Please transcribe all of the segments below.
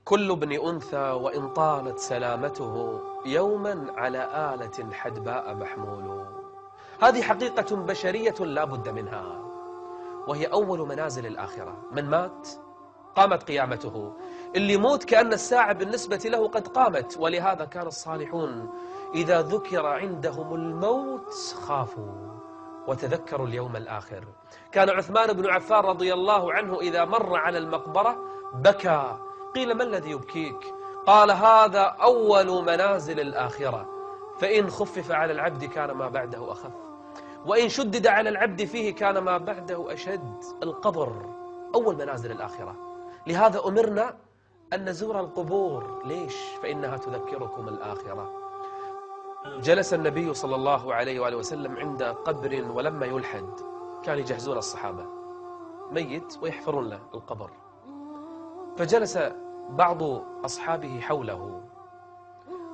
كل ابن أنثى وإن طالت سلامته يوما على آلة حدباء محمول. هذه حقيقة بشرية لا بد منها، وهي أول منازل الآخرة. من مات قامت قيامته، اللي يموت كأن الساعة بالنسبة له قد قامت. ولهذا كان الصالحون إذا ذكر عندهم الموت خافوا وتذكروا اليوم الآخر. كان عثمان بن عفان رضي الله عنه إذا مر على المقبرة بكى. قيل: ما الذي يبكيك؟ قال: هذا أول منازل الآخرة، فإن خفف على العبد كان ما بعده أخف، وإن شدد على العبد فيه كان ما بعده أشد. القبر أول منازل الآخرة، لهذا أمرنا أن نزور القبور. ليش؟ فإنها تذكركم الآخرة. جلس النبي صلى الله عليه وآله وسلم عند قبر، ولما يلحد كان يجهزون الصحابة ميت ويحفرون له القبر، فجلس بعض أصحابه حوله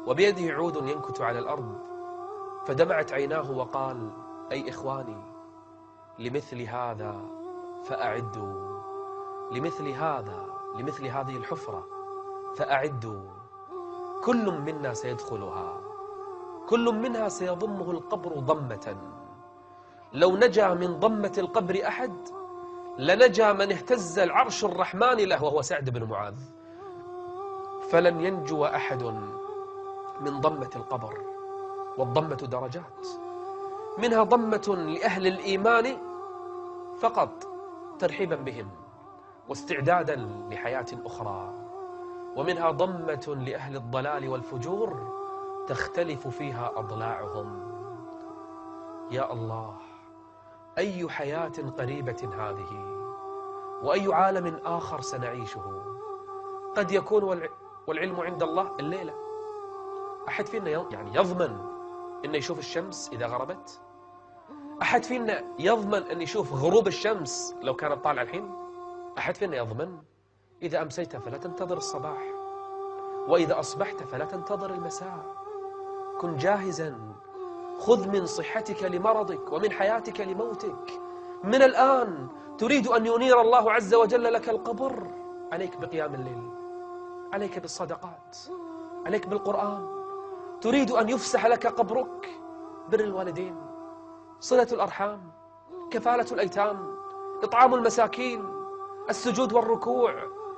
وبيده عود ينكت على الأرض، فدمعت عيناه وقال: أي إخواني، لمثل هذا فأعدوا، لمثل هذه الحفرة فأعدوا. كل منا سيدخلها، كل منها سيضمه القبر ضمة. لو نجا من ضمة القبر أحد لنجا من اهتز العرش الرحمن له، وهو سعد بن معاذ. فلن ينجو أحد من ضمة القبر، والضمة درجات، منها ضمة لأهل الإيمان فقط ترحيبا بهم واستعدادا لحياة أخرى، ومنها ضمة لأهل الضلال والفجور تختلف فيها أضلاعهم. يا الله، أي حياة قريبة هذه، وأي عالم آخر سنعيشه. قد يكون والعلم عند الله الليلة. أحد فينا يضمن أن يشوف الشمس إذا غربت؟ أحد فينا يضمن أن يشوف غروب الشمس لو كانت طالعة الحين؟ أحد فينا يضمن؟ إذا أمسيت فلا تنتظر الصباح، وإذا أصبحت فلا تنتظر المساء. كن جاهزا، خذ من صحتك لمرضك ومن حياتك لموتك من الآن. تريد أن ينير الله عز وجل لك القبر، عليك بقيام الليل، عليك بالصدقات، عليك بالقرآن. تريد أن يفسح لك قبرك، بر الوالدين، صلة الأرحام، كفالة الأيتام، إطعام المساكين، السجود والركوع،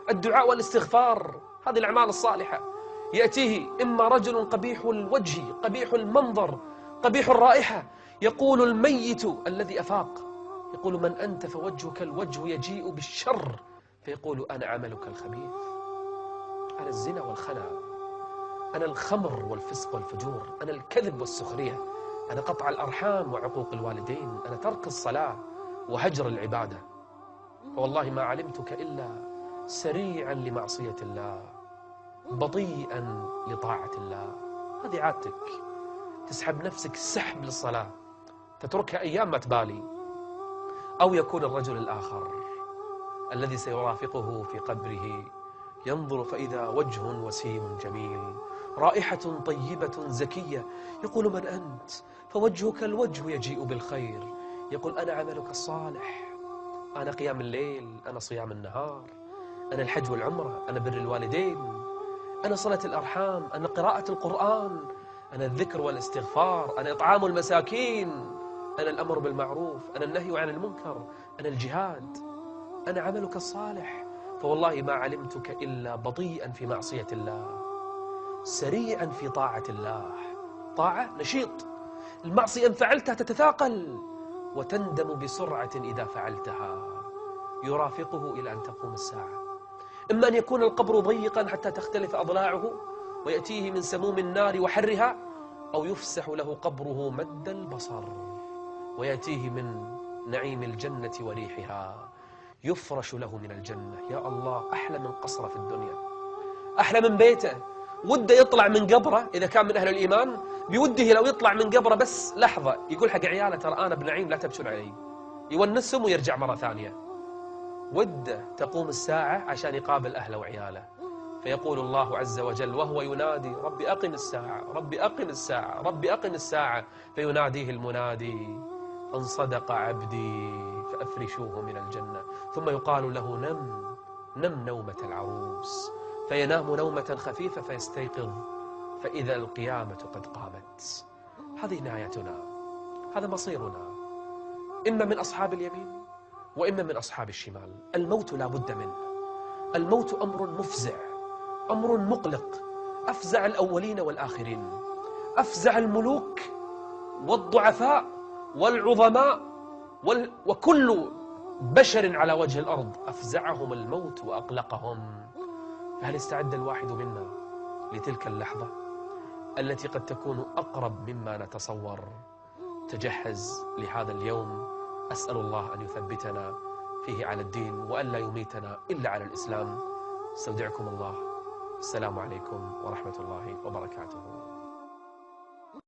الدعاء والاستغفار. هذه الأعمال الصالحة. يأتيه إما رجل قبيح الوجه، قبيح المنظر، قبيح الرائحة، يقول الميت الذي أفاق، يقول: من أنت؟ فوجهك الوجه يجيء بالشر، فيقول: أنا عملك الخبيث، أنا الزنا والخنا، أنا الخمر والفسق والفجور، أنا الكذب والسخرية، أنا قطع الأرحام وعقوق الوالدين، أنا ترك الصلاة وهجر العبادة. فوالله ما علمتك إلا سريعا لمعصية الله، بطيئا لطاعة الله. هذه عادتك، تسحب نفسك سحب للصلاة، تتركها أيام ما تبالي. أو يكون الرجل الآخر الذي سيرافقه في قبره، ينظر فإذا وجه وسيم جميل، رائحة طيبة زكية، يقول: من أنت؟ فوجهك الوجه يجيء بالخير، يقول: أنا عملك الصالح، أنا قيام الليل، أنا صيام النهار، أنا الحج والعمرة، أنا بر الوالدين، أنا صلة الأرحام، أنا قراءة القرآن، أنا الذكر والاستغفار، أنا إطعام المساكين، أنا الأمر بالمعروف، أنا النهي عن المنكر، أنا الجهاد، أنا عملك الصالح. فوالله ما علمتك إلا بطيئا في معصية الله، سريعا في طاعة الله. طاعة نشيط، المعصية إن فعلتها تتثاقل وتندم بسرعة إذا فعلتها. يرافقه إلى أن تقوم الساعة. إما أن يكون القبر ضيقا حتى تختلف أضلاعه ويأتيه من سموم النار وحرها، أو يفسح له قبره مد البصر ويأتيه من نعيم الجنة وريحها، يفرش له من الجنة. يا الله، أحلى من قصر في الدنيا، أحلى من بيته. وده يطلع من قبره إذا كان من أهل الإيمان، بوده لو يطلع من قبره بس لحظة يقول حق عياله: ترى أنا بنعيم لا تبشون علي، يونسهم ويرجع مرة ثانية. وده تقوم الساعة عشان يقابل أهله وعياله، فيقول الله عز وجل وهو ينادي: رب أقم الساعة، رب أقم الساعة، رب أقم الساعة. فيناديه المنادي: أن صدق عبدي فأفرشوه من الجنة. ثم يقال له: نم نومة العروس، فينام نومة خفيفة فيستيقظ فإذا القيامة قد قامت. هذه نهايتنا، هذا مصيرنا، إما من أصحاب اليمين وإما من أصحاب الشمال. الموت لا بد منه. الموت أمر مفزع، أمر مقلق، أفزع الأولين والآخرين، أفزع الملوك والضعفاء والعظماء وكل بشر على وجه الأرض أفزعهم الموت وأقلقهم. فهل استعد الواحد منا لتلك اللحظة التي قد تكون أقرب مما نتصور؟ تجهز لهذا اليوم. أسأل الله أن يثبتنا فيه على الدين وأن لا يميتنا إلا على الإسلام. استودعكم الله. السلام عليكم ورحمة الله وبركاته.